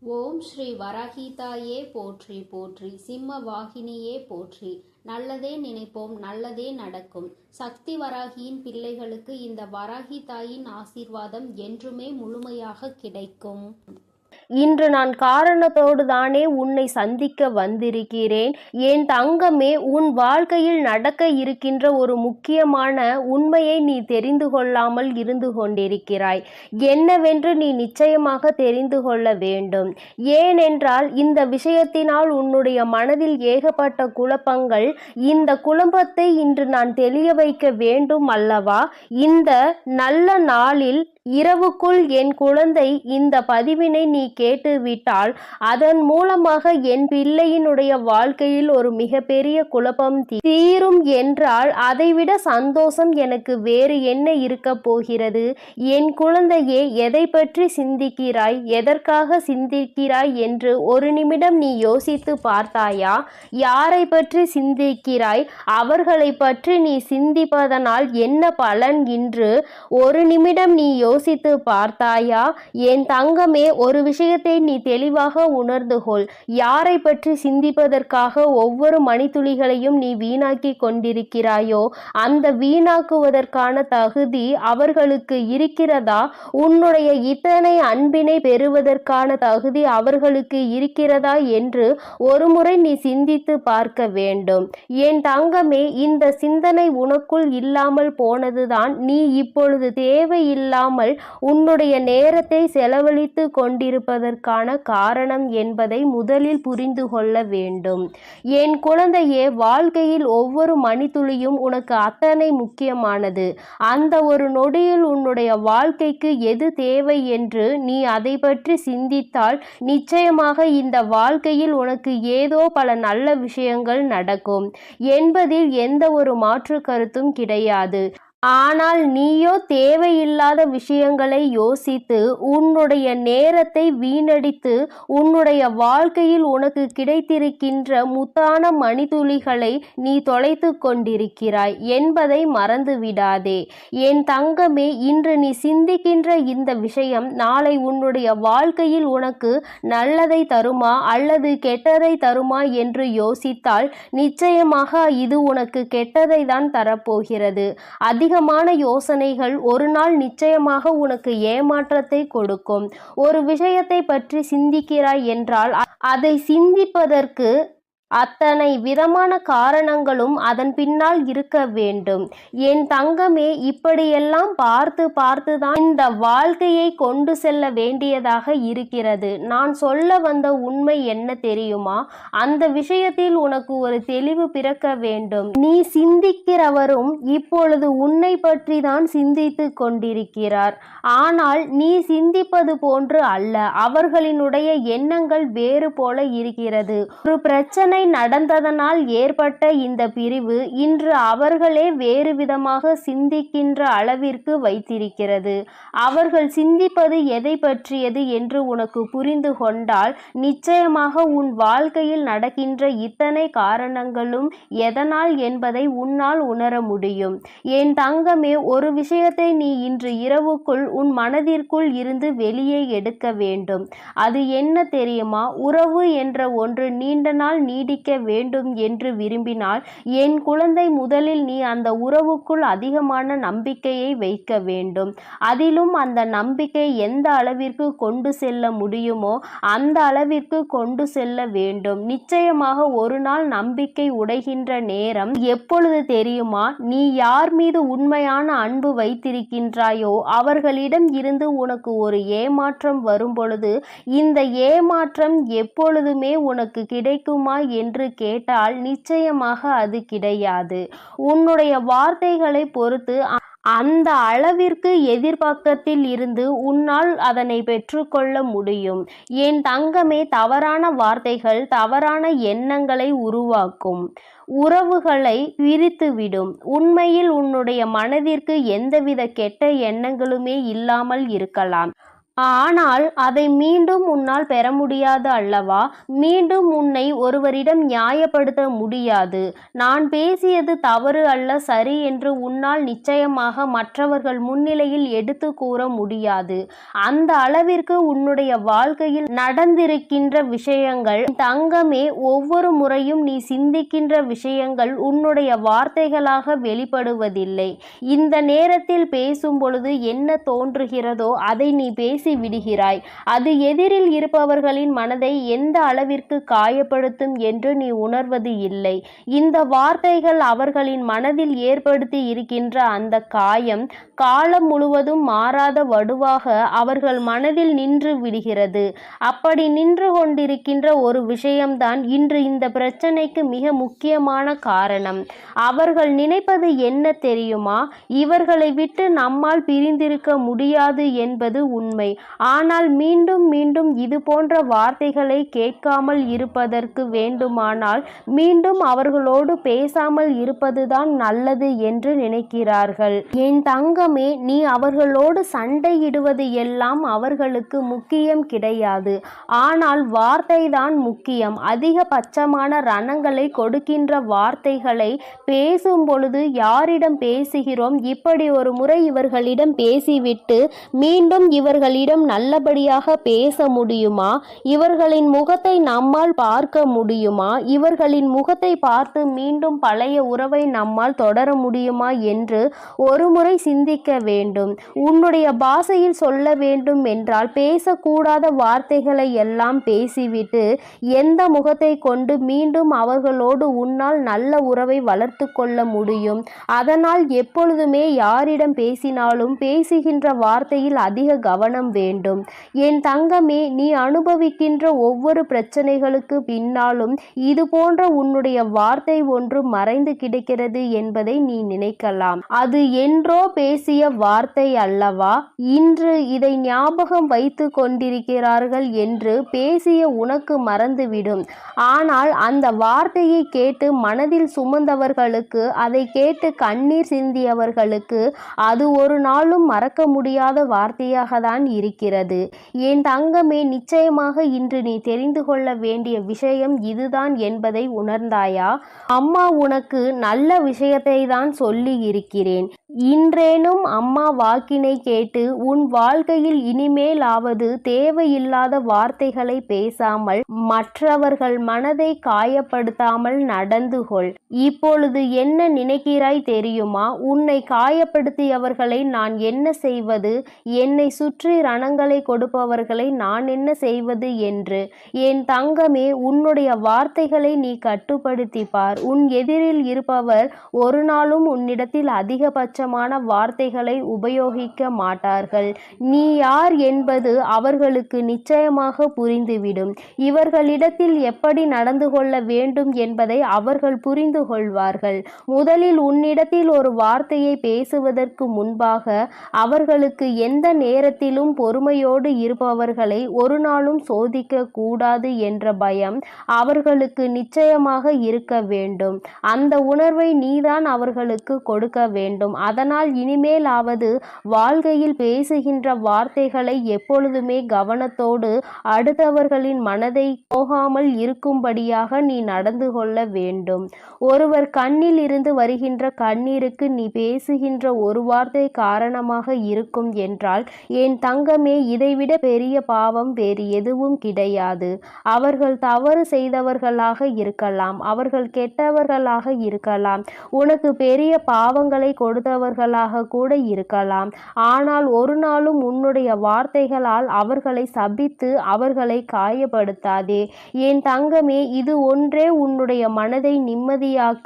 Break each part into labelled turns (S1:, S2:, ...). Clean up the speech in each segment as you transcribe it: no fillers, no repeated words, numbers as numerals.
S1: ஓம் ஸ்ரீ வராகிதாயே போற்றி போற்றி, சிம்ம வாகினியே போற்றி. நல்லதே நினைப்போம், நல்லதே நடக்கும். சக்தி வராகியின் பிள்ளைகளுக்கு இந்த வராகி தாயின் ஆசீர்வாதம் என்றுமே முழுமையாக கிடைக்கும்.
S2: இன்று நான் காரணத்தோடு தானே உன்னை சந்திக்க வந்திருக்கிறேன். என் தங்கமே, உன் வாழ்க்கையில் நடக்க இருக்கின்ற ஒரு முக்கியமான உண்மையை நீ தெரிந்து கொள்ளாமல் இருந்து கொண்டிருக்கிறாய். என்னவென்று நீ நிச்சயமாக தெரிந்து கொள்ள வேண்டும். ஏனென்றால் இந்த விஷயத்தினால் உன்னுடைய மனதில் ஏகப்பட்ட குழப்பங்கள். இந்த குழப்பத்தை இன்று நான் தெளிய வைக்க வேண்டும் அல்லவா? இந்த நல்ல நாளில் இரவுக்குள் என் குழந்தை இந்த பதிவினை நீ கேட்டுவிட்டால் அதன் மூலமாக என் பிள்ளையினுடைய வாழ்க்கையில் ஒரு மிகப்பெரிய குழப்பம் தீரும் என்றால் அதைவிட சந்தோஷம் எனக்கு வேறு என்ன இருக்க போகிறது? என் குழந்தையே, எதை பற்றி சிந்திக்கிறாய், எதற்காக சிந்திக்கிறாய் என்று ஒரு நிமிடம் நீ யோசித்து பார்த்தாயா? யாரை பற்றி சிந்திக்கிறாய்? அவர்களை பற்றி நீ சிந்திப்பதனால் என்ன பலன் என்று ஒரு நிமிடம் நீ யோசித்து பார்த்தாயா? என் தங்கமே, ஒரு விஷயத்தை நீ தெளிவாக உணர்ந்து கொள். யாரை பற்றி சிந்திப்பதற்காக ஒவ்வொரு மணித்துளிகளையும் நீ வீணாக்கி கொண்டிருக்கிறாயோ அந்த வீணாக்குவதற்கான தகுதி அவர்களுக்கு இருக்கிறதா? உன்னுடைய இத்தனை அன்பினை பெறுவதற்கான தகுதி அவர்களுக்கு இருக்கிறதா என்று ஒருமுறை நீ சிந்தித்து பார்க்க வேண்டும். என் தங்கமே, இந்த சிந்தனை உனக்குள் இல்லாமல் போனதுதான் நீ இப்பொழுது தேவையில்லாமல் உன்னுடைய நேரத்தை செலவழித்து கொண்டிருப்பதற்கான காரணம் என்பதை முதலில் புரிந்து கொள்ள வேண்டும். என் குழந்தையே, வாழ்க்கையில் ஒவ்வொரு மணித்துளியும் உனக்கு அத்தனை முக்கியமானது. அந்த ஒரு நொடியில் உன்னுடைய வாழ்க்கைக்கு எது தேவை என்று நீ அதை பற்றி சிந்தித்தால் நிச்சயமாக இந்த வாழ்க்கையில் உனக்கு ஏதோ பல நல்ல விஷயங்கள் நடக்கும் என்பதில் எந்த ஒரு மாற்று கருத்தும் கிடையாது. ஆனால் நீயோ தேவையில்லாத விஷயங்களை யோசித்து உன்னுடைய நேரத்தை வீணடித்து உன்னுடைய வாழ்க்கையில் உனக்கு கிடைத்திருக்கின்ற முத்தான மணித்துளிகளை நீ தொலைத்து கொண்டிருக்கிறாய் என்பதை மறந்துவிடாதே. என் தங்கமே, இன்று நீ சிந்திக்கின்ற இந்த விஷயம் நாளை உன்னுடைய வாழ்க்கையில் உனக்கு நல்லதை தருமா அல்லது கெட்டதை தருமா என்று யோசித்தால் நிச்சயமாக இது உனக்கு கெட்டதை தான் தரப்போகிறது. அதிகமான யோசனைகள் ஒரு நாள் நிச்சயமாக உனக்கு ஏமாற்றத்தை கொடுக்கும். ஒரு விஷயத்தை பற்றி சிந்திக்கிறாய் என்றால் அதை சிந்திப்பதற்கு அத்தனை விதமான காரணங்களும் அதன் பின்னால் இருக்க வேண்டும். என் தங்கமே, இப்படியெல்லாம் பார்த்து பார்த்துதான் இந்த வாழ்க்கையை கொண்டு செல்ல வேண்டியதாக இருக்கிறது. நான் சொல்ல வந்த உண்மை என்ன தெரியுமா? அந்த விஷயத்தில் உனக்கு ஒரு தெளிவு பிறக்க வேண்டும். நீ சிந்திக்கிறவரும் இப்பொழுது உன்னை பற்றி தான் சிந்தித்து கொண்டிருக்கிறார். ஆனால் நீ சிந்திப்பது போன்று அல்ல. அவர்களினுடைய எண்ணங்கள் வேறு போல இருக்கிறது. ஒரு பிரச்சனை நடந்ததனால் ஏற்பட்ட இந்த பிரிவு இன்று அவர்களே வேறு விதமாக சிந்திக்கின்ற அளவிற்கு வைத்திருக்கிறது. அவர்கள் சிந்திப்பது எதை பற்றியது என்று உனக்கு புரிந்து கொண்டால் நிச்சயமாக உன் வாழ்க்கையில் நடக்கின்ற இத்தனை காரணங்களும் எதனால் என்பதை உன்னால் உணர முடியும். என் தங்கமே, ஒரு விஷயத்தை நீ இன்று இரவுக்குள் உன் மனதிற்குள் இருந்து வெளியே எடுக்க வேண்டும். அது என்ன தெரியுமா? உறவு என்ற ஒன்று நீண்ட நாள் நீடிக்க வேண்டும் என்று விரும்பினால் என் குழந்தை, முதலில் நீ அந்த உறவுக்குள் அதிகமான நம்பிக்கையை வைக்க வேண்டும். அதிலும் அந்த நம்பிக்கை எந்த அளவிற்கு கொண்டு செல்ல முடியுமோ அந்த அளவிற்கு கொண்டு செல்ல வேண்டும். நிச்சயமாக ஒரு நாள் நம்பிக்கை உடைகின்ற நேரம் எப்பொழுது தெரியுமா? நீ யார் மீது உண்மையான அன்பு வைத்திருக்கின்றாயோ அவர்களிடம் இருந்து உனக்கு ஒரு ஏமாற்றம் வரும் பொழுது இந்த ஏமாற்றம் எப்பொழுதுமே உனக்கு கிடைக்குமா என்று கேட்டால் நிச்சயமாக அது கிடையாது. உன்னுடைய வார்த்தைகளை பொறுத்து அந்த அளவிற்கு எதிர்பக்கத்தில் இருந்து உன்னால் அதனை பெற்றுக்கொள்ள முடியும். என் தங்கமே, தவறான வார்த்தைகள் தவறான எண்ணங்களை உருவாக்கும், உறவுகளை பிரித்துவிடும். உண்மையில் உன்னுடைய மனதிற்கு எந்தவித கெட்ட எண்ணங்களுமே இல்லாமல் இருக்கலாம். ஆனால் அதை மீண்டும் உன்னால் பெற முடியாது அல்லவா? மீண்டும் உன்னை ஒருவரிடம் நியாயப்படுத்த முடியாது. நான் பேசியது தவறு அல்ல, சரி என்று உன்னால் நிச்சயமாக மற்றவர்கள் முன்னிலையில் எடுத்து கூற முடியாது. அந்த அளவிற்கு உன்னுடைய வாழ்க்கையில் நடந்திருக்கின்ற விஷயங்கள் தங்கமே, ஒவ்வொரு முறையும் நீ சிந்திக்கின்ற விஷயங்கள் உன்னுடைய வார்த்தைகளாக வெளிப்படுவதில்லை. இந்த நேரத்தில் பேசும் பொழுது என்ன தோன்றுகிறதோ அதை நீ பேசி விடுகிறாய். அது எதிரில் இருப்பவர்களின் மனதை எந்த அளவிற்கு காயப்படுத்தும் என்று நீ உணர்வது இல்லை. இந்த வார்த்தைகள் அவர்களின் மனதில் ஏற்படுத்தி இருக்கின்ற அந்த காயம் காலம் முழுவதும் மாறாத வடுவாக அவர்கள் மனதில் நின்று விடுகிறது. அப்படி நின்று கொண்டிருக்கின்ற ஒரு விஷயம்தான் இன்று இந்த பிரச்சனைக்கு மிக முக்கியமான காரணம். அவர்கள் நினைப்பது என்ன தெரியுமா? இவர்களை விட்டு நம்மால் பிரிந்திருக்க முடியாது என்பது உண்மை. ஆனால் மீண்டும் மீண்டும் இது போன்ற வார்த்தைகளை கேட்காமல் இருப்பதற்கு வேண்டுமானால் மீண்டும் அவர்களோடு பேசாமல் இருப்பதுதான் நல்லது என்று நினைக்கிறார்கள். என் தங்கமே, நீ அவர்களோடு சண்டையிடுவது எல்லாம் அவர்களுக்கு முக்கியம் கிடையாது. ஆனால் வார்த்தைதான் முக்கியம். அதிகபட்சமான ரணங்களை கொடுக்கின்ற வார்த்தைகளை பேசும் பொழுது யாரிடம் பேசுகிறோம்? இப்படி ஒரு முறை இவர்களிடம் பேசிவிட்டு மீண்டும் இவர்களிடம் நல்லபடியாக பேச முடியுமா? இவர்களின் முகத்தை நம்மால் பார்க்க முடியுமா? இவர்களின் முகத்தை பார்த்து மீண்டும் பழைய உறவை நம்மால் தொடர முடியுமா என்று ஒரு முறை சிந்திக்க வேண்டும். உன்னுடைய பாஷையில் சொல்ல வேண்டும் என்றால் பேசக்கூடாத வார்த்தைகளை எல்லாம் பேசிவிட்டு எந்த முகத்தை கொண்டு மீண்டும் அவர்களோடு உன்னால் நல்ல உறவை வளர்த்து கொள்ள முடியும்? அதனால் எப்பொழுதுமே யாரிடம் பேசினாலும் பேசுகின்ற வார்த்தையில் அதிக கவனம் வேண்டும். என் தங்கமே, நீ அனுபவிக்கின்ற ஒவ்வொரு பிரச்சனைகளுக்கு பின்னாலும் இது போன்ற உன்னுடைய வார்த்தை ஒன்று மறைந்து கிடக்கிறது என்பதை நீ நினைக்கலாம். அது என்றோ பேசிய வார்த்தை அல்லவா? இன்று இதை ஞாபகம் வைத்து கொண்டிருக்கிறார்கள் என்று பேசிய உனக்கு மறந்துவிடும். ஆனால் அந்த வார்த்தையை கேட்டு மனதில் சுமந்தவர்களுக்கு, அதை கேட்டு கண்ணீர் சிந்தியவர்களுக்கு அது ஒரு நாளும் மறக்க முடியாத வார்த்தையாக தான் இருக்கிறது. என் தங்கமே, நிச்சயமாக இன்று நீ தெரிந்து கொள்ள வேண்டிய விஷயம் இதுதான் என்பதை உணர்ந்தாயா? அம்மா உனக்கு நல்ல விஷயத்தை தான் சொல்லி இருக்கிறேன். இன்றேனும் அம்மா வாக்கினை கேட்டு உன் வாழ்க்கையில் இனிமேலாவது தேவையில்லாத வார்த்தைகளை பேசாமல் மற்றவர்கள் மனதை காயப்படுத்தாமல் நடந்து கொள். இப்பொழுது என்ன நினைக்கிறாய் தெரியுமா? உன்னை காயப்படுத்தியவர்களை நான் என்ன செய்வது, என்னை சுற்றி ரணங்களை கொடுப்பவர்களை நான் என்ன செய்வது என்று. என் தங்கமே, உன்னுடைய வார்த்தைகளை நீ கட்டுப்படுத்தி பார். உன் எதிரில் இருப்பவர் ஒரு நாளும் உன்னிடத்தில் அதிகபட்சமான வார்த்தைகளை உபயோகிக்க மாட்டார்கள். நீ யார் என்பது அவர்களுக்கு நிச்சயமாக புரிந்துவிடும். இவர்களிடத்தில் எப்படி நடந்து கொள்ள வேண்டும் என்பதை அவர்கள் புரிந்து கொள்வார்கள். முதலில் உன்னிடத்தில் ஒரு வார்த்தையை பேசுவதற்கு முன்பாக அவர்களுக்கு எந்த நேரத்திலும் பொறுமையோடு இருப்பவர்களை ஒரு நாளும் சோதிக்க கூடாது என்ற பயம் அவர்களுக்கு நிச்சயமாக இருக்க வேண்டும். அந்த உணர்வை நீதான் அவர்களுக்கு கொடுக்க வேண்டும். அதனால் இனிமேலாவது வாழ்க்கையில் பேசுகின்ற வார்த்தைகளை எப்பொழுதுமே கவனத்தோடு அடுத்தவர்களின் மனதை போகாமல் இருக்கும்படியாக நீ நடந்து கொள்ள வேண்டும். ஒருவர் கண்ணில் இருந்து வருகின்ற கண்ணீருக்கு நீ பேசுகின்ற ஒரு வார்த்தை காரணமாக இருக்கும் என்றால் என் தங்கமே, இதைவிட பெரிய பாவம் வேறு எதுவும் கிடையாது. அவர்கள் தவறு செய்தவர்களாக இருக்கலாம், அவர்கள் கெட்டவர்களாக இருக்கலாம், உனக்கு பெரிய பாவங்களை கொடுத்தவர்களாக கூட இருக்கலாம். ஆனால் ஒரு நாளும் உன்னுடைய வார்த்தைகளால் அவர்களை சபித்து அவர்களை காயப்படுத்தாதே. என் தங்கமே, இது ஒன்றே உன்னுடைய மனதை நிம்மதியாக்க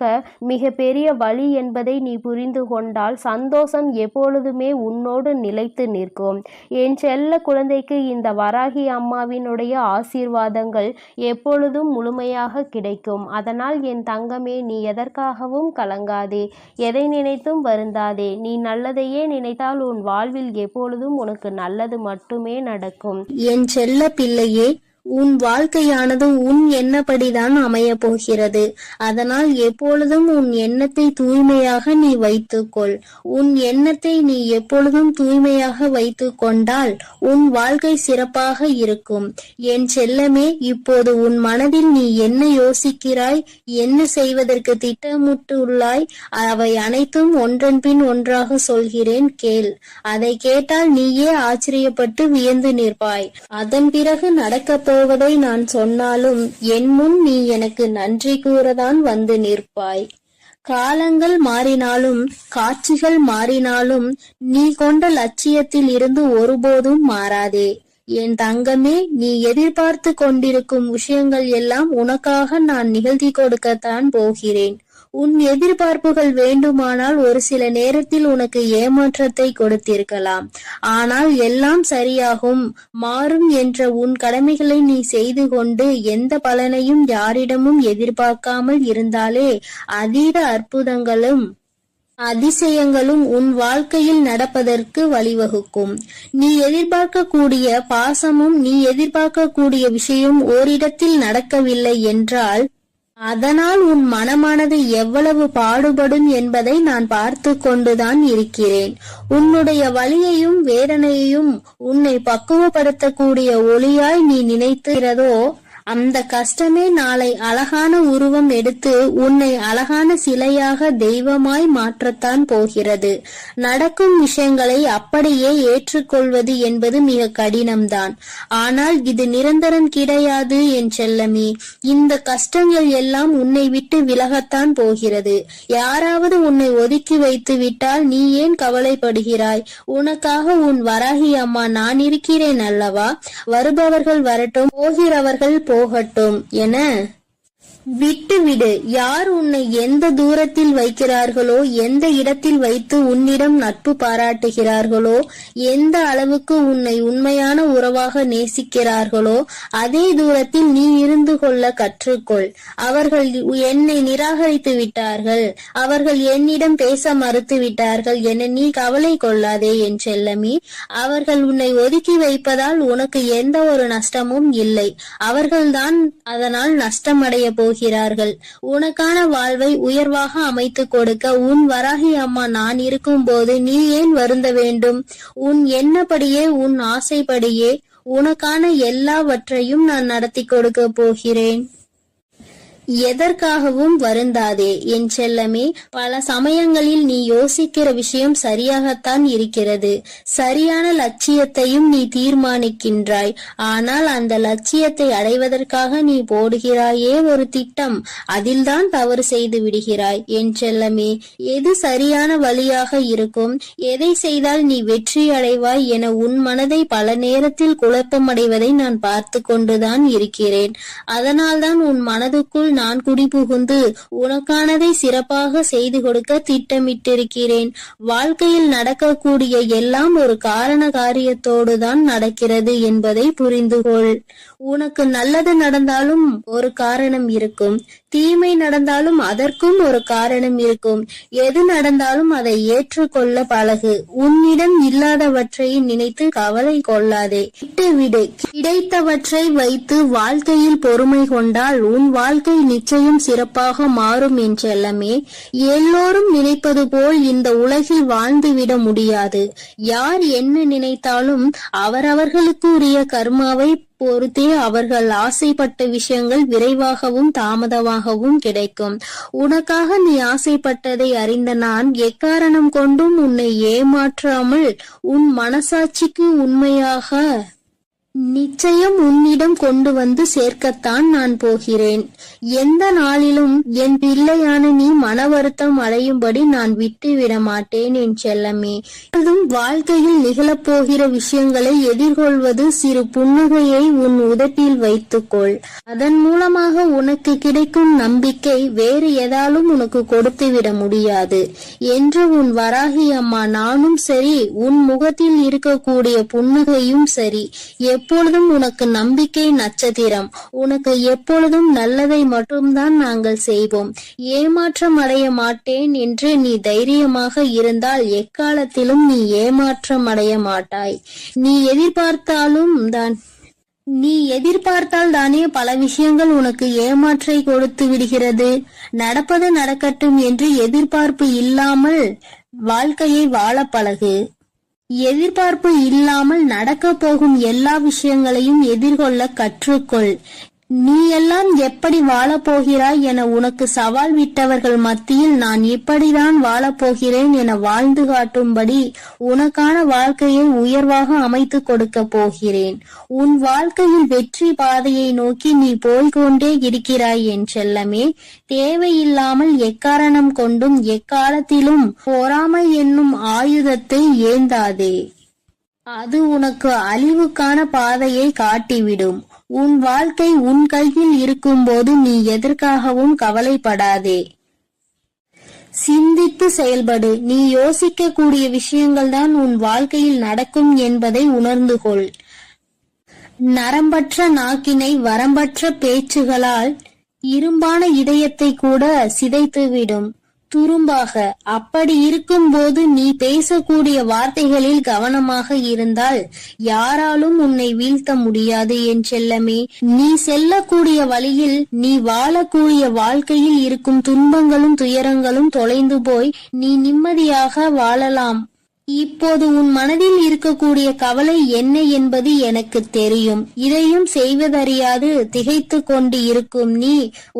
S2: மிக பெரிய வழி என்பதை நீ புரிந்து கொண்டால் சந்தோஷம் எப்பொழுதுமே உன்னோடு நிலைத்து நிற்கும். என் செல்ல குழந்தைக்கு இந்த வராகி அம்மாவினுடைய ஆசீர்வாதங்கள் எப்பொழுதும் முழுமையாக கிடைக்கும். அதனால் என் தங்கமே, நீ எதற்காகவும் கலங்காதே, எதை நினைத்தும் வருந்தாதே. நீ நல்லதையே நினைத்தால் உன் வாழ்வில் எப்பொழுதும் உனக்கு நல்லது மட்டுமே நடக்கும்.
S3: என் செல்ல பிள்ளையே,
S1: உன் வாழ்க்கையானது உன் எண்ணப்படிதான் அமைய போகிறது. அதனால் எப்பொழுதும் உன் எண்ணத்தை தூய்மையாக நீ வைத்துக்கொள். உன் எண்ணத்தை நீ எப்பொழுதும் தூய்மையாக வைத்து கொண்டால் உன் வாழ்க்கை சிறப்பாக இருக்கும். என் செல்லமே, இப்போது உன் மனதில் நீ என்ன யோசிக்கிறாய், என்ன செய்வதற்கு திட்டமிட்டுள்ளாய், அவை அனைத்தும் ஒன்றன் பின் ஒன்றாக சொல்கிறேன், கேள். அதை கேட்டால் நீயே ஆச்சரியப்பட்டு வியந்து நிற்பாய். அதன் பிறகு நடக்கப் போவதை நான் சொன்னாலும் என் முன் நீ எனக்கு நன்றி கூறதான் வந்து நிற்பாய். காலங்கள் மாறினாலும் காட்சிகள் மாறினாலும் நீ கொண்ட லட்சியத்தில் இருந்து ஒருபோதும் மாறாதே. என் தங்கமே, நீ எதிர்பார்த்து கொண்டிருக்கும் விஷயங்கள் எல்லாம் உனக்காக நான் நிகழ்த்தி கொடுக்கத்தான் போகிறேன். உன் எதிர்பார்ப்புகள் வேண்டுமானால் ஒரு சில நேரத்தில் உனக்கு ஏமாற்றத்தை கொடுத்திருக்கலாம். ஆனால் எல்லாம் சரியாகும், மாறும் என்ற உன் கடமைகளை நீ செய்து கொண்டு எந்த பலனையும் யாரிடமும் எதிர்பார்க்காமல் இருந்தாலே அதீத அற்புதங்களும் அதிசயங்களும் உன் வாழ்க்கையில் நடப்பதற்கு வழிவகுக்கும். நீ எதிர்பார்க்கக்கூடிய பாசமும் நீ எதிர்பார்க்கக்கூடிய விஷயம் ஓரிடத்தில் நடக்கவில்லை என்றால் அதனால் உன் மனமானது எவ்வளவு பாடுபடும் என்பதை நான் பார்த்து கொண்டுதான் இருக்கிறேன். உன்னுடைய வலியையும் வேதனையையும் உன்னை பக்குவப்படுத்தக்கூடிய ஒளியாய் நீ நினைக்கிறதோ அந்த கஷ்டமே நாளை அழகான உருவம் எடுத்து உன்னை அழகான சிலையாக தெய்வமாய் மாற்றத்தான் போகிறது. நடக்கும் விஷயங்களை அப்படியே ஏற்றுக்கொள்வது என்பது மிக கடினம்தான். ஆனால் இது நிரந்தரம் கிடையாது என் செல்லமே. இந்த கஷ்டங்கள் எல்லாம் உன்னை விட்டு விலகத்தான் போகிறது. யாராவது உன்னை ஒதுக்கி வைத்து விட்டால் நீ ஏன் கவலைப்படுகிறாய்? உனக்காக உன் வராகி அம்மா நான் இருக்கிறேன் அல்லவா? வருபவர்கள் வரட்டும், போகிறவர்கள் போகட்டும் என விட்டுவிடு. யார் உன்னை எந்த தூரத்தில் வைக்கிறார்களோ, எந்த இடத்தில் வைத்து உன்னிடம் நட்பு பாராட்டுகிறார்களோ, எந்த அளவுக்கு உன்னை உண்மையான உறவாக நேசிக்கிறார்களோ அதே தூரத்தில் நீ இருந்து கொள்ள கற்றுக்கொள். அவர்கள் என்னை நிராகரித்து விட்டார்கள், அவர்கள் என்னிடம் பேச மறுத்து விட்டார்கள் என நீ கவலை கொள்ளாதே என் செல்லமே. அவர்கள் உன்னை ஒதுக்கி வைப்பதால் உனக்கு எந்த ஒரு நஷ்டமும் இல்லை. அவர்கள்தான் அதனால் நஷ்டமடைய போகிறார்கள். உனக்கான வாழ்வை உயர்வாக அமைத்து கொடுக்க உன் வராகி அம்மா நான் இருக்கும் போது நீ ஏன் வருந்த வேண்டும்? உன் எண்ணப்படியே உன் ஆசைப்படியே உனக்கான எல்லாவற்றையும் நான் நடத்தி கொடுக்க போகிறேன். எதற்காகவும் வருந்தாதே என் செல்லமே. பல சமயங்களில் நீ யோசிக்கிற விஷயம் சரியாகத்தான் இருக்கிறது. சரியான லட்சியத்தையும் நீ தீர்மானிக்கின்றாய். ஆனால் அந்த லட்சியத்தை அடைவதற்காக நீ போடுகிறாயே ஒரு திட்டம், அதில்தான் தவறு செய்து விடுகிறாய் என் செல்லமே. எது சரியான வழியாக இருக்கும், எதை செய்தால் நீ வெற்றி அடைவாய் என உன் மனதை பல நேரத்தில் குழப்பமடைவதை நான் பார்த்து கொண்டுதான் இருக்கிறேன். அதனால்தான் உன் மனதுக்குள் நான் குடிபுகுந்து உனக்கானதை சிறப்பாக செய்து கொடுக்க திட்டமிட்டிருக்கிறேன். வாழ்க்கையில் நடக்கக்கூடிய எல்லாம் ஒரு காரண காரியத்தோடுதான் நடக்கிறது என்பதை புரிந்து கொள். உனக்கு நல்லது நடந்தாலும் ஒரு காரணம் இருக்கும், தீமை நடந்தாலும் அதற்கும் ஒரு காரணம் இருக்கும். எது நடந்தாலும் அதை ஏற்றுக்கொள்ள பழகு. உன்னிடம் இல்லாதவற்றை நினைத்து கவலை கொள்ளாதே, விட்டுவிடு. கிடைத்தவற்றை வைத்து வாழ்க்கையில் பொறுமை கொண்டால் உன் வாழ்க்கை நிச்சயம் சிறப்பாக மாறும் என் செல்லமே. எல்லோரும் நினைப்பது போல் இந்த உலகில் வாழ்ந்துவிட முடியாது. யார் என்ன நினைத்தாலும் அவரவர்களுக்கு உரிய கர்மாவை பொறுத்தே அவர்கள் ஆசைப்பட்ட விஷயங்கள் விரைவாகவும் தாமதமாகவும் கிடைக்கும். உனக்காக நீ ஆசைப்பட்டதை அறிந்த நான் எக்காரணம் கொண்டும் உன்னை ஏமாற்றாமல் உன் மனசாட்சிக்கு உண்மையாக நிச்சயம் உன்னிடம் கொண்டு வந்து சேர்க்கத்தான் நான் போகிறேன். எந்த நாளிலும் என் பிள்ளையான நீ மன வருத்தம் அடையும்படி நான் விட்டு விட மாட்டேன் என் செல்லமே. அதுவும் வாழ்க்கையில் நிகழப்போகிற விஷயங்களை எதிர்கொள்வது சிறு புன்னகையை உன் உதட்டில் வைத்துக்கொள். அதன் மூலமாக உனக்கு கிடைக்கும் நம்பிக்கை வேறு எதாலும் உனக்கு கொடுத்து விட முடியாது என்று உன் வராகி அம்மா நானும் சரி, உன் முகத்தில் இருக்கக்கூடிய புன்னகையும் சரி, எப்பொழுதும் உனக்கு நம்பிக்கை நட்சத்திரம். உனக்கு எப்பொழுதும் நல்லதை மட்டும்தான் நாங்கள் செய்வோம். ஏமாற்றம் அடைய மாட்டேன் என்று நீ தைரியமாக இருந்தால் எக்காலத்திலும் நீ ஏமாற்றம் அடைய மாட்டாய். நீ எதிர்பார்த்தாலும் தான்
S3: நீ எதிர்பார்த்தால் தானே பல விஷயங்கள் உனக்கு ஏமாற்றை கொடுத்து விடுகிறது. நடப்பது நடக்கட்டும் என்று எதிர்பார்ப்பு இல்லாமல் வாழ்க்கையை வாழ பழகு. எதிர்பார்ப்பு இல்லாமல் நடக்கப் போகும் எல்லா விஷயங்களையும் எதிர்கொள்ள கற்றுக்கொள். நீ எல்லாம் எப்படி வாழப்போகிறாய் என உனக்கு சவால் விட்டவர்கள் மத்தியில் நான் இப்படிதான் வாழப்போகிறேன் என வாழ்ந்து காட்டும்படி உனக்கான வாழ்க்கையை உயர்வாக அமைத்து கொடுக்க போகிறேன். உன் வாழ்க்கையில் வெற்றி பாதையை நோக்கி நீ போய்கொண்டே இருக்கிறாய் என் செல்லமே. தேவையில்லாமல் எக்காரணம் கொண்டும் எக்காலத்திலும் பொறாமை என்னும் ஆயுதத்தை ஏந்தாதே. அது உனக்கு அழிவுக்கான பாதையை காட்டிவிடும். உன் வாழ்க்கை உன் கையில் இருக்கும்போது நீ எதற்காகவும் கவலைப்படாதே. சிந்தித்து செயல்படு. நீ யோசிக்கக்கூடிய விஷயங்கள் தான் உன் வாழ்க்கையில் நடக்கும் என்பதை உணர்ந்து கொள். நரம்பற்ற நாக்கினை வரம்பற்ற பேச்சுகளால் இரும்பான இதயத்தை கூட சிதைத்துவிடும் துரும்பாக. அப்படி இருக்கும்போது நீ பேசக்கூடிய வார்த்தைகளில் கவனமாக இருந்தால் யாராலும் உன்னை வீழ்த்த முடியாது என் செல்லமே. நீ செல்லக்கூடிய வழியில், நீ வாழக்கூடிய வாழ்க்கையில் இருக்கும் துன்பங்களும் துயரங்களும் தொலைந்து போய் நீ நிம்மதியாக வாழலாம். இப்போது உன் மனதில் இருக்கக்கூடிய கவலை என்ன என்பது எனக்கு தெரியும். இதையும் செய்வதறியாது திகைத்து கொண்டு இருக்கும் நீ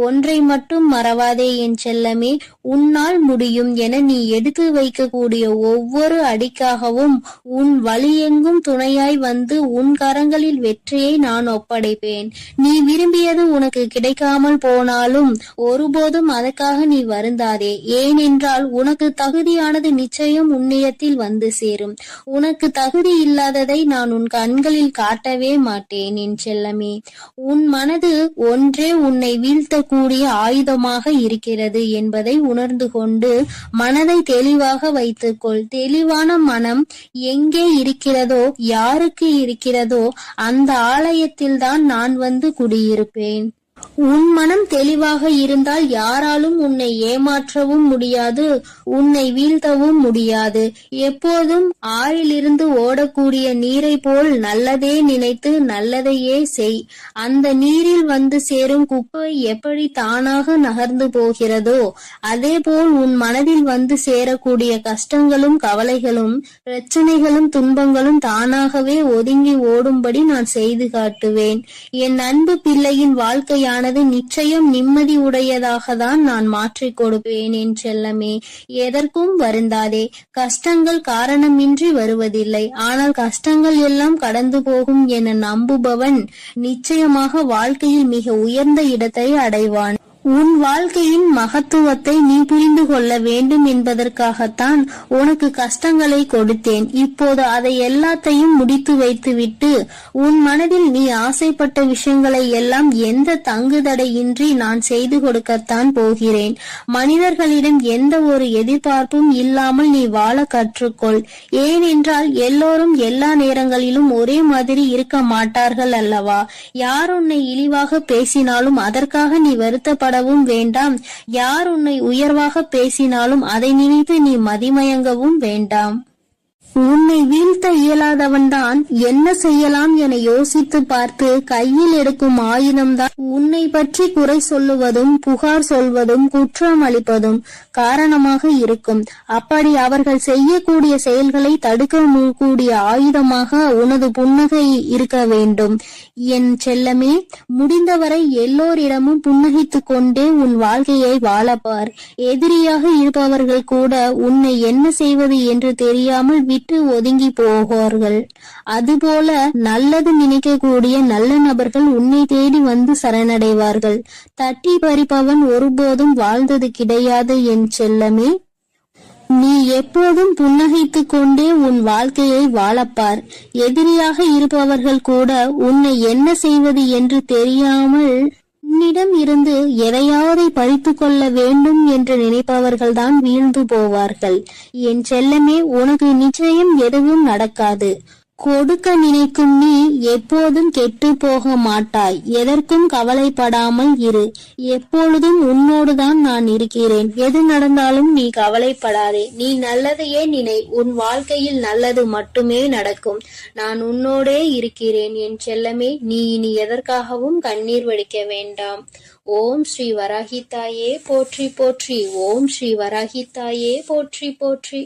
S3: ஒன்றை மட்டும் மறவாதே என் செல்லமே. உன்னால் முடியும் என நீ எடுத்து வைக்கக்கூடிய ஒவ்வொரு அடிக்காகவும் உன் வழியெங்கும் துணையாய் வந்து உன் கரங்களில் வெற்றியை நான் ஒப்படைப்பேன். நீ விரும்பியது உனக்கு கிடைக்காமல் போனாலும் ஒருபோதும் அதற்காக நீ வருந்தாதே. ஏனென்றால் உனக்கு தகுதியானது நிச்சயம் உன்னிடத்தில் வந்து சேரும். உனக்கு தகுதி இல்லாததை நான் உன் கண்களில் காட்டவே மாட்டேன் என் செல்லமே. உன் மனது ஒன்றே உன்னை வீழ்த்தக்கூடிய ஆயுதமாக இருக்கிறது என்பதை உணர்ந்து கொண்டு மனதை தெளிவாக வைத்துக்கொள். தெளிவான மனம் எங்கே இருக்கிறதோ, யாருக்கு இருக்கிறதோ அந்த ஆலயத்தில்தான் நான் வந்து குடியிருப்பேன். உன் மனம் தெளிவாக இருந்தால் யாராலும் உன்னை ஏமாற்றவும் முடியாது, உன்னை வீழ்த்தவும் முடியாது. எப்போதும் ஆறிலிருந்து ஓடக்கூடிய நீரை போல் நல்லதே நினைத்து நல்லதையே செய். அந்த நீரில் வந்து சேரும் குப்பை எப்படி தானாக நகர்ந்து போகிறதோ அதே போல் உன் மனதில் வந்து சேரக்கூடிய கஷ்டங்களும் கவலைகளும் பிரச்சனைகளும் துன்பங்களும் தானாகவே ஒதுங்கி ஓடும்படி நான் செய்து காட்டுவேன். என் அன்பு பிள்ளையின் வாழ்க்கையானது நிச்சயம் நிம்மதி உடையதாக தான் நான் மாற்றிக் கொடுப்பேன் என் செல்லமே. எதற்கும் வருந்தாதே. கஷ்டங்கள் காரணமின்றி வருவதில்லை. ஆனால் கஷ்டங்கள் எல்லாம் கடந்து போகும் என நம்புபவன் நிச்சயமாக வாழ்க்கையில் மிக உயர்ந்த இடத்தை அடைவான். உன் வாழ்க்கையின் மகத்துவத்தை நீ புரிந்து கொள்ள வேண்டும் என்பதற்காகத்தான் உனக்கு கஷ்டங்களை கொடுத்தேன். இப்போது அதை எல்லாத்தையும் முடித்து வைத்துவிட்டு உன் மனதில் நீ ஆசைப்பட்ட விஷயங்களை எல்லாம் எந்த தங்குதடையின்றி நான் செய்து கொடுக்கத்தான் போகிறேன். மனிதர்களிடம் எந்த ஒரு எதிர்பார்ப்பும் இல்லாமல் நீ வாழ கற்றுக்கொள். ஏனென்றால் எல்லோரும் எல்லா நேரங்களிலும் ஒரே மாதிரி இருக்க மாட்டார்கள் அல்லவா? யார் உன்னை இழிவாக பேசினாலும் அதற்காக நீ வருத்தப்படவும் வேண்டாம். யார் உன்னை உயர்வாக பேசினாலும் அதை நினைத்து நீ மதிமயங்கவும் வேண்டாம். உன்னை வீழ்த்த இயலாதவன்தான் என்ன செய்யலாம் என யோசித்து பார்த்து கையில் எடுக்கும் ஆயுதம்தான் உன்னை பற்றி குறை சொல்லுவதும் புகார் சொல்வதும் குற்றம் அளிப்பதும் காரணமாக இருக்கும். அப்படி அவர்கள் செய்யக்கூடிய செயல்களை தடுக்க கூடிய ஆயுதமாக உனது புன்னகை இருக்க வேண்டும் என் செல்லமே. முடிந்தவரை எல்லோரிடமும் புன்னகித்துக் கொண்டே உன் வாழ்க்கையை வாழப்பார். எதிரியாக இருப்பவர்கள் கூட உன்னை என்ன செய்வது என்று தெரியாமல் விட்டு ஒதுங்கி போவார்கள். அதுபோல நல்லது நினைக்கக்கூடிய நல்ல நபர்கள் உன்னை தேடி வந்து சரணடைவார்கள். தட்டி பறிப்பவன் ஒருபோதும் வாழ்ந்தது கிடையாது என் செல்லமே. நீ எப்போதும் புன்னகைத்துக் கொண்டே உன் வாழ்க்கையை வாழப்பார். எதிரியாக இருப்பவர்கள் கூட உன்னை என்ன செய்வது என்று தெரியாமல் உன்னிடம் இருந்து எதையாவது பறித்து கொள்ள வேண்டும் என்று நினைப்பவர்கள்தான் வீழ்ந்து போவார்கள். என் செல்லமே, உனக்கு நிச்சயம் எதுவும் நடக்காது. கொடுக்க நினைக்கும் நீ எப்போதும் கெட்டு போக மாட்டாய். எதற்கும் கவலைப்படாமல் இரு. எப்பொழுதும் உன்னோடுதான் நான் இருக்கிறேன். எது நடந்தாலும் நீ கவலைப்படாதே. நீ நல்லதையே நினை. உன் வாழ்க்கையில் நல்லது மட்டுமே நடக்கும். நான் உன்னோடே இருக்கிறேன் என் செல்லமே. நீ இனி எதற்காகவும் கண்ணீர் வடிக்க வேண்டாம். ஓம் ஸ்ரீ வராகித்தாயே போற்றி போற்றி. ஓம் ஸ்ரீ வராகித்தாயே போற்றி போற்றி.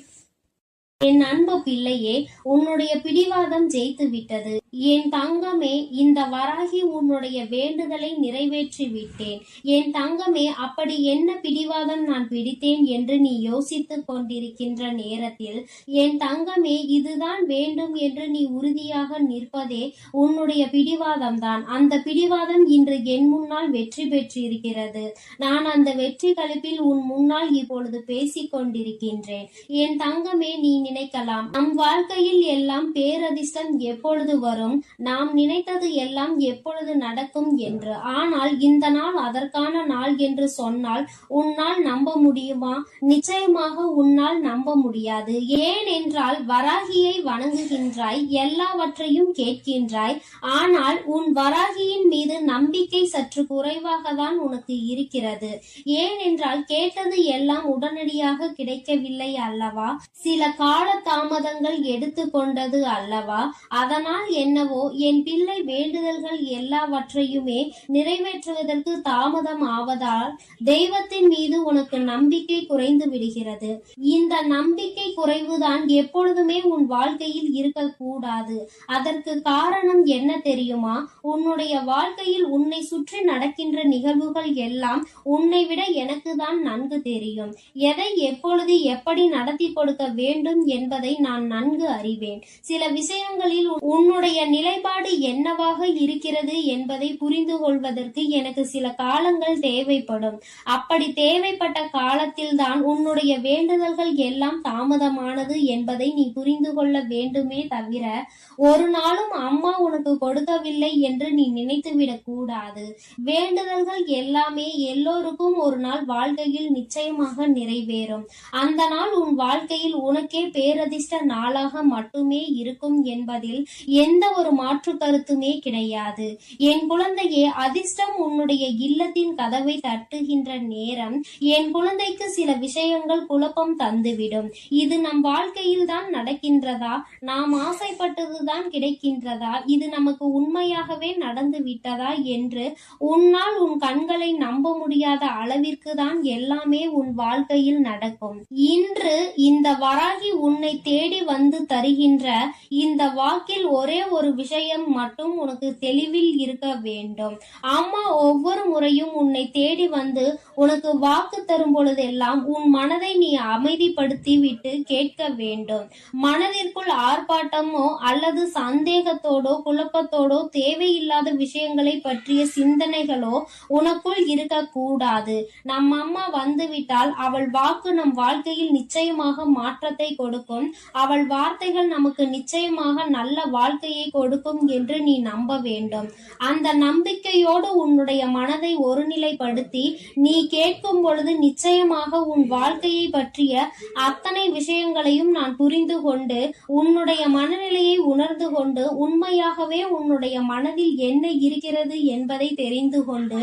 S1: என் அன்பு பிள்ளையே, உன்னுடைய பிடிவாதம் ஜெயித்து விட்டது. என் தங்கமே, இந்த வராகி உன்னுடைய வேண்டுதலை நிறைவேற்றி விட்டேன். என் தங்கமே, அப்படி என்ன பிடிவாதம் நான் பிடித்தேன் என்று நீ யோசித்துக் கொண்டிருக்கின்ற நேரத்தில், என் தங்கமே, இதுதான் வேண்டும் என்று நீ உறுதியாக நிற்பதே உன்னுடைய பிடிவாதம் தான். அந்த பிடிவாதம் இன்று என் முன்னால் வெற்றி பெற்றிருக்கிறது. நான் அந்த வெற்றி களிப்பில் உன் முன்னால் இப்பொழுது பேசிக் கொண்டிருக்கின்றேன். என் தங்கமே, நீ நினைக்கலாம், நம் வாழ்க்கையில் எல்லாம் பேரதிர்ஷ்டம் எப்பொழுது வரும், நாம் நினைத்தது எல்லாம் எப்பொழுது நடக்கும் என்று. ஆனால் இந்த நாள் அதற்கான நாள் என்று சொன்னால் உன்னால் நம்ப முடியுமா? நிச்சயமாக உன்னால் நம்ப முடியாது. ஏனென்றால் வராகியை வணங்குகின்றாய், எல்லாவற்றையும் கேட்கின்றாய். ஆனால் உன் வராகியின் மீது நம்பிக்கை சற்று குறைவாக தான் உனக்கு இருக்கிறது. ஏனென்றால் கேட்டது எல்லாம் உடனடியாக கிடைக்கவில்லை அல்லவா? சில கால தாமதங்கள் எடுத்துக்கொண்டது அல்லவா? அதனால் என்னவோ என் பிள்ளை வேண்டுதல்கள் எல்லாவற்றையுமே நிறைவேற்றுவதற்கு தாமதம் ஆவதால் தெய்வத்தின் மீது உனக்கு நம்பிக்கை குறைந்து விடுகிறது. இந்த நம்பிக்கை குறைவுதான் எப்பொழுதுமே உன் வாழ்க்கையில் இருக்கக்கூடாது. அதற்கு காரணம் என்ன தெரியுமா? உன்னுடைய வாழ்க்கையில் உன்னை சுற்றி நடக்கின்ற நிகழ்வுகள் எல்லாம் உன்னை விட எனக்கு தான் நன்கு தெரியும். எதை எப்பொழுது எப்படி நடத்தி கொடுக்க வேண்டும் என்பதை நான் நன்கு அறிவேன். சில விஷயங்களில் உன்னுடைய நிலைப்பாடு என்னவாக இருக்கிறது என்பதை புரிந்து கொள்வதற்கு எனக்கு சில காலங்கள் தேவைப்படும். அப்படி தேவைப்பட்ட காலத்தில் தான் உன்னுடைய வேண்டுதல்கள் எல்லாம் தாமதமானது என்பதை நீ புரிந்து கொள்ள வேண்டுமே தவிர ஒரு நாளும் அம்மா உனக்கு கொடுக்கவில்லை என்று நீ நினைத்துவிடக் கூடாது. வேண்டுதல்கள் எல்லாமே எல்லோருக்கும் ஒரு நாள் வாழ்க்கையில் நிச்சயமாக நிறைவேறும். அந்த நாள் உன் வாழ்க்கையில் உனக்கே பேரதிர்ஷ்ட நாளாக மட்டுமே இருக்கும் என்பதில் எந்த ஒரு மாற்று கருத்துமே கிடையாது. என் குழந்தையே, அதிர்ஷ்டம் உன்னுடைய இல்லத்தின் கதவை தட்டுகின்ற நேரம் என் குழந்தைக்கு சில விஷயங்கள் குழப்பம் தந்துவிடும். இது நம் வாழ்க்கையில் தான் நடக்கின்றதா? நாம் ஆசைப்பட்டதுதான் கிடைக்கின்றதா? இது நமக்கு உண்மையாகவே நடந்து விட்டதா என்று உன்னால் உன் கண்களை நம்ப முடியாத அளவிற்கு தான் எல்லாமே உன் வாழ்க்கையில் நடக்கும். இன்று இந்த வராகி உன்னை தேடி வந்து தருகின்ற இந்த வாக்கில் ஒரே ஒரு விஷயம் மட்டும் உனக்கு தெளிவில் இருக்க வேண்டும். அம்மா ஒவ்வொரு முறையும் உன்னை தேடி வந்து உனக்கு வாக்கு தரும் பொழுதெல்லாம் உன் மனதை நீ அமைதிப்படுத்தி விட்டு கேட்க வேண்டும். மனதிற்குள் ஆர்ப்பாட்டமோ அல்லது சந்தேகத்தோடோ குழப்பத்தோடோ தேவையில்லாத விஷயங்களை பற்றிய சிந்தனைகளோ உனக்குள் இருக்கக்கூடாது. நம் அம்மா வந்துவிட்டால் அவள் வாக்கு நம் வாழ்க்கையில் நிச்சயமாக மாற்றத்தை கொடுக்கும். அவள் வார்த்தைகள் நமக்கு நிச்சயமாக நல்ல வாழ்க்கையை கொடுக்கும் என்று நீ நம்ப வேண்டும். அந்த நம்பிக்கையோடு உன்னுடைய மனதை ஒருநிலைப்படுத்தி நீ கேட்கும் பொழுது நிச்சயமாக உன் வாழ்க்கையை பற்றிய அத்தனை விஷயங்களையும் நான் புரிந்து கொண்டு உன்னுடைய மனநிலையை உணர்ந்து கொண்டு உண்மையாகவே உன்னுடைய மனதில் என்ன இருக்கிறது என்பதை தெரிந்து கொண்டு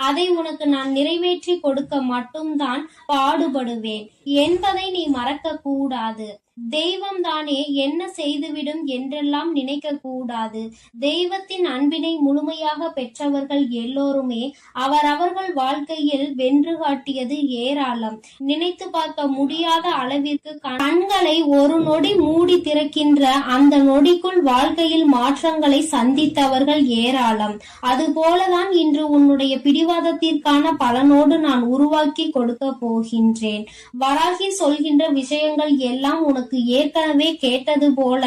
S1: அதை உனக்கு நான் நிறைவேற்றி கொடுக்க மட்டும்தான் பாடுபடுவேன் என்பதை நீ மறக்க கூடாது. தெய்வம் தானே என்ன செய்துவிடும் என்றெல்லாம் நினைக்க கூடாது. தெய்வத்தின் அன்பினை முழுமையாக பெற்றவர்கள் எல்லோருமே அவரவர்கள் வாழ்க்கையில் வென்று காட்டியது ஏராளம். நினைத்து பார்க்க முடியாத அளவிற்கு கண்களை ஒரு நொடி மூடி திறக்கின்ற அந்த நொடிக்குள் வாழ்க்கையில் மாற்றங்களை சந்தித்தவர்கள் ஏராளம். அதுபோலதான் இன்று உன்னுடைய பிடிவாதத்திற்கான பலனோடு நான் உருவாக்கி கொடுக்க போகின்றேன். வராகி சொல்கின்ற விஷயங்கள் எல்லாம் உனக்கு ஏற்கனவே கேட்டது போல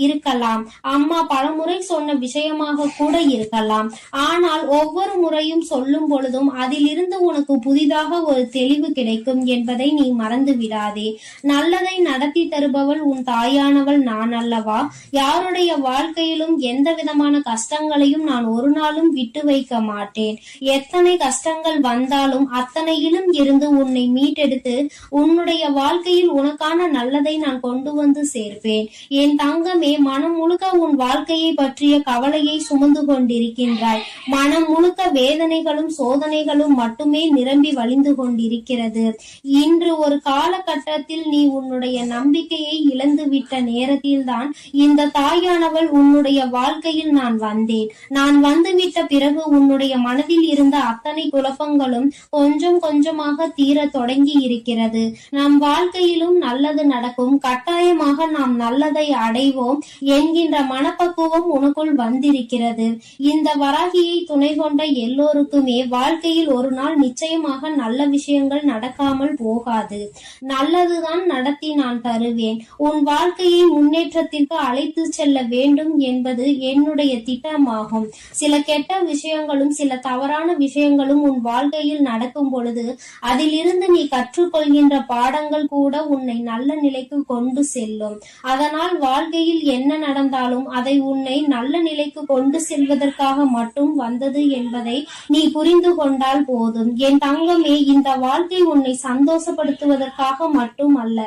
S1: இருக்கலாம். அம்மா பலமுறை சொன்ன விஷயமாக கூட இருக்கலாம். ஆனால் ஒவ்வொரு முறையும் சொல்லும் பொழுதும் அதிலிருந்து உனக்கு புதிதாக ஒரு தெளிவு கிடைக்கும் என்பதை நீ மறந்து விடாதே. நல்லதை நடத்தி தருபவள் உன் தாயானவள் நான் அல்லவா? யாருடைய வாழ்க்கையிலும் எந்த விதமான கஷ்டங்களையும் நான் ஒரு நாளும் விட்டு வைக்க மாட்டேன். எத்தனை கஷ்டங்கள் வந்தாலும் அத்தனையிலும் இருந்து உன்னை மீட்டெடுத்து உன்னுடைய வாழ்க்கையில் உனக்கான நல்லதை நான்
S3: நான் கொண்டு வந்து சேர்ப்பேன். என் தங்கமே, மனம் முழுக்க உன் வாழ்க்கையை பற்றிய கவலையை சுமந்து கொண்டிருக்கின்றாய். மனம் முழுக்க வேதனைகளும் சோதனைகளும் மட்டுமே நிரம்பி வழிந்து கொண்டிருக்கிறது. இன்று ஒரு காலகட்டத்தில் நீ உன்னுடைய நம்பிக்கையை இழந்துவிட்ட நேரத்தில்தான் இந்த தாயானவள் உன்னுடைய வாழ்க்கையில் நான் வந்தேன். நான் வந்துவிட்ட பிறகு உன்னுடைய மனதில் இருந்த அத்தனை குழப்பங்களும் கொஞ்சம் கொஞ்சமாக தீர தொடங்கி இருக்கிறது. நம் வாழ்க்கையிலும் நல்லது நடக்கும், கட்டாயமாக நாம் நல்லதை அடைவோம் என்கின்ற மனப்பக்குவம் உனக்குள் வந்திருக்கிறது. இந்த வராகியை துணை கொண்ட எல்லோருக்குமே வாழ்க்கையில் ஒரு நாள் நிச்சயமாக நல்ல விஷயங்கள் நடக்காமல் போகாது. நல்லதுதான் நடத்தி நான் தருவேன். உன் வாழ்க்கையை முன்னேற்றத்திற்கு அழைத்து செல்ல வேண்டும் என்பது என்னுடைய திட்டமாகும். சில கெட்ட விஷயங்களும் சில தவறான விஷயங்களும் உன் வாழ்க்கையில் நடக்கும் பொழுது அதிலிருந்து நீ கற்றுக்கொள்கின்ற பாடங்கள் கூட உன்னை நல்ல நிலைக்கு கொண்டு செல்லும். அதனால் வாழ்க்கையில் என்ன நடந்தாலும் அதை உன்னை நல்ல நிலைக்கு கொண்டு செல்வதற்காக மட்டும் வந்தது என்பதை நீ புரிந்து கொண்டால் போதும். என் தங்கமே, இந்த வாழ்க்கை உன்னை சந்தோஷப்படுத்துவதற்காக மட்டும் அல்ல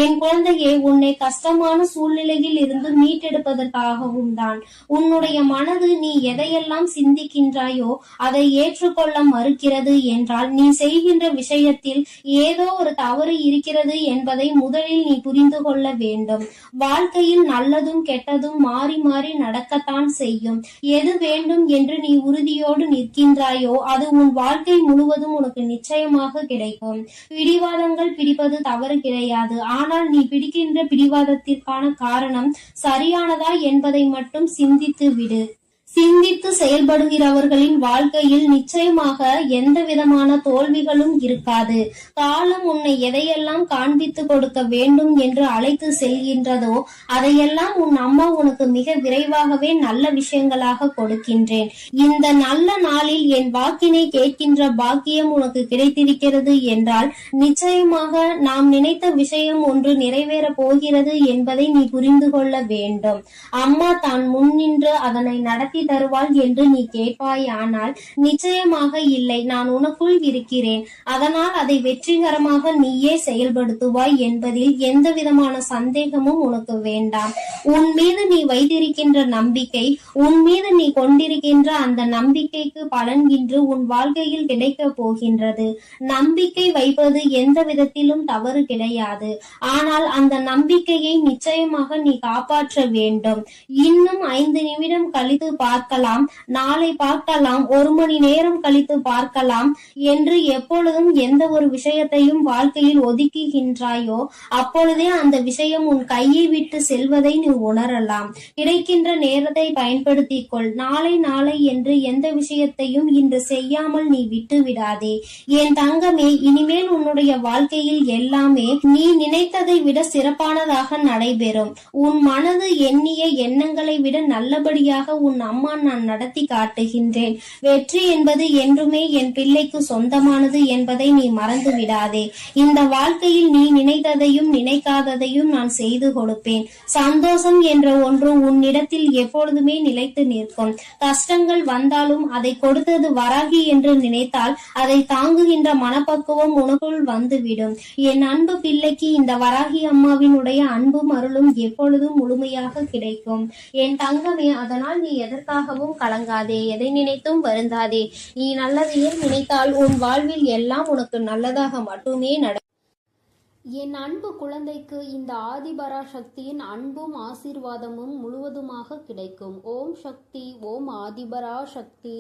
S3: என் குழந்தையே, உன்னை கஷ்டமான சூழ்நிலையில் இருந்து மீட்டெடுப்பதற்காகவும் தான். உன்னுடைய மனது நீ எதையெல்லாம் சிந்திக்கின்றாயோ அதை ஏற்றுக்கொள்ள மறுக்கிறது என்றால் நீ செய்கின்ற விஷயத்தில் ஏதோ ஒரு தவறு இருக்கிறது என்பதை முதலில் நீ புரிந்து கொள்ள வேண்டும். வாழ்க்கையில் நல்லதும் கெட்டதும் மாறி மாறி நடக்கத்தான் செய்யும். எது வேண்டும் என்று நீ உறுதியோடு நிற்கின்றாயோ அது உன் வாழ்க்கை முழுவதும் உனக்கு நிச்சயமாக கிடைக்கும். பிடிவாதங்கள் பிடிப்பது தவறு கிடையாது. ஆனால் நீ பிடிக்கின்ற பிடிவாதத்திற்கான காரணம் சரியானதா என்பதை மட்டும் சிந்தித்து விடு. சிந்தித்து செயல்படுகிறவர்களின் வாழ்க்கையில் நிச்சயமாக எந்த விதமான தோல்விகளும் இருக்காது. காலம் உன்னை எதையெல்லாம் காண்பித்து கொடுக்க வேண்டும் என்று அழைத்து செல்கின்றதோ அதையெல்லாம் உன் அம்மா உனக்கு மிக விரைவாகவே நல்ல விஷயங்களாக கொடுக்கின்றேன். இந்த நல்ல நாளில் என் வாக்கினை கேட்கின்ற பாக்கியம் உனக்கு கிடைத்திருக்கிறது என்றால் நிச்சயமாக நாம் நினைத்த விஷயம் ஒன்று நிறைவேற போகிறது என்பதை நீ புரிந்து கொள்ள வேண்டும். அம்மா தான் முன்னின்று அதனை நடத்தி தருவாள் என்று நீ கேட்பாய். ஆனால் நிச்சயமாக இல்லை, நான் உனக்குள் இருக்கிறேன். அதனால் அதை வெற்றிகரமாக நீயே செயல்படுத்துவாய் என்பதில் எந்த விதமான சந்தேகமும் உனக்கு வேண்டாம். உன் மீது நீ வைத்திருக்கின்ற நம்பிக்கை, உன் மீது நீ கொண்டிருக்கின்ற அந்த நம்பிக்கைக்கு பலன் இன்று உன் வாழ்க்கையில் கிடைக்க போகின்றது. நம்பிக்கை வைப்பது எந்த விதத்திலும் தவறு கிடையாது. ஆனால் அந்த நம்பிக்கையை நிச்சயமாக நீ காப்பாற்ற வேண்டும். இன்னும் 5 நிமிடம் கழித்து பார்க்கலாம், நாளை பார்க்கலாம், 1 மணி நேரம் கழித்து பார்க்கலாம் என்று எப்பொழுதும் எந்த ஒரு விஷயத்தையும் வாழ்க்கையில் ஒதுக்குகின்றாயோ அப்பொழுதே அந்த விஷயம் உன் கையை விட்டு செல்வதை நீ உணரலாம். கிடைக்கின்ற நேரத்தை பயன்படுத்திக் கொள். நாளை நாளை என்று எந்த விஷயத்தையும் இன்று செய்யாமல் நீ விட்டு விடாதே. என் தங்கமே, இனிமேல் உன்னுடைய வாழ்க்கையில் எல்லாமே நீ நினைத்ததை விட சிறப்பானதாக நடைபெறும். உன் மனது எண்ணிய எண்ணங்களை விட நல்லபடியாக உன் அம்மா நான் நடத்தி காட்டுகின்றேன். வெற்றி என்பது என்றுமே என் பிள்ளைக்கு சொந்தமானது என்பதை நீ மறந்து விடாதே. இந்த வாழ்க்கையில் நீ நினைத்ததையும் நினைக்காததையும் நான் செய்து கொடுப்பேன். சந்தோஷம் என்ற ஒன்று உன்னிடத்தில் எப்பொழுதுமே நிலைத்து நிற்கும். கஷ்டங்கள் வந்தாலும் அதை கொடுத்தது வராகி என்று நினைத்தால் அதை தாங்குகின்ற மனப்பக்குவம் உனக்குள் வந்துவிடும். என் அன்பு பிள்ளைக்கு இந்த வராகி அம்மாவினுடைய அன்பும் அருளும் எப்பொழுதும் முழுமையாக கிடைக்கும். என் தங்கமே, அதனால் நீ எதற்காகவும் கலங்காதே, எதை நினைத்தும் வருந்தாதே. நீ நல்லதையே நினைத்தால் உன் வாழ்வில் எல்லாம் உனக்கு நல்லதாக மட்டுமே நடக்கும்.
S1: என் அன்பு குழந்தைக்கு இந்த ஆதிபராசக்தியின் அன்பும் ஆசீர்வாதமும் முழுவதுமாக கிடைக்கும். ஓம் சக்தி, ஓம் ஆதிபராசக்தி.